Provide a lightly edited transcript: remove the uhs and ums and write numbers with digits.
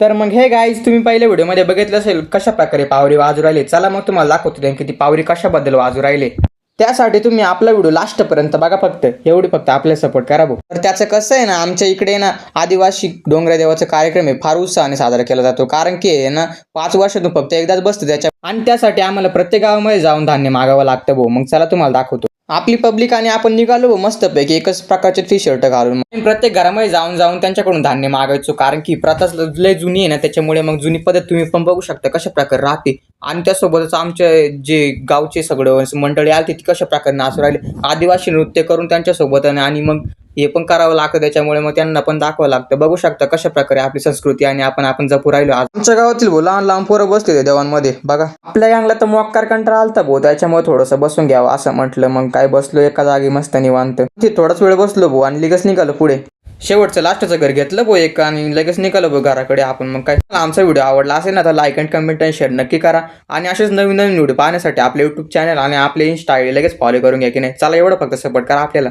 तर मग हे गाईज तुम्ही पहिल्या व्हिडिओमध्ये बघितलं असेल कशा प्रकारे पावरी वाजू राहिले. चला मग तुम्हाला दाखवतो की ती पावरी कशाबद्दल वाजू राहिले. त्यासाठी तुम्ही आपला व्हिडिओ लास्टपर्यंत बघा, फक्त आपल्याला सपोर्ट करा भाऊ. तर त्याचं कसं आहे ना, आमच्या इकडे ना आदिवासी डोंगरा देवाचा कार्यक्रम आहे, फार उत्साहाने साजरा केला जातो. कारण की आहे ना 5 वर्षातून फक्त एकदाच बसतं त्याच्या, आणि त्यासाठी आम्हाला प्रत्येक गावामध्ये जाऊन धान्य मागावं लागतं भाऊ. मग चला तुम्हाला दाखवतो. आपली पब्लिक आणि आपण निघालो मस्तपैकी एकच प्रकारचे टी शर्ट घालून. प्रत्येक घरामध्ये जाऊन जाऊन त्यांच्याकडून धान्य मागायचो. कारण की प्रथाच लय जुनी आहे ना, त्याच्यामुळे मग जुनी पद्धत तुम्ही पण बघू शकता कशा प्रकारे राहते. आणि त्यासोबतच आमचे जे गावचे सगळं मंडळी आली ती कशा प्रकारे नाचू राहिले, आदिवासी नृत्य करून त्यांच्यासोबत. आणि मग हे पण करावं लागतं, त्याच्यामुळे मग त्यांना पण दाखवावं लागतं. बघू शकता कशा प्रकारे आपली संस्कृती आणि आपण जपू राहिलो. आमच्या गावातील लहान लहान पोरं बसलेले देवांमध्ये बघा. आपल्या गँगला तर मोक्कार कंटाळा आलता भाऊ, त्याच्यामुळे थोडंसं बसून घ्यावं असं म्हटलं. मग काय बसलो एका जागी मस्त निवांत. थोडाच वेळ बसलो भाऊ आणि लगेच निघालो पुढे. शेवटचं लास्टचं घर घेतलं भाऊ एक आणि लगेच निघालो भाऊ घराकडे आपण. मग काय, आमचा व्हिडिओ आवडला असेल ना तर लाईक अँड कमेंट आणि शेअर नक्की करा. आणि असेच नवीन नवीन व्हिडिओ पाहण्यासाठी आपले यूट्यूब चॅनल आणि आपले इंस्टा आयडी लगेच फॉलो करून घ्या की नाही. चला एवढं फक्त सपोर्ट करा आपल्याला.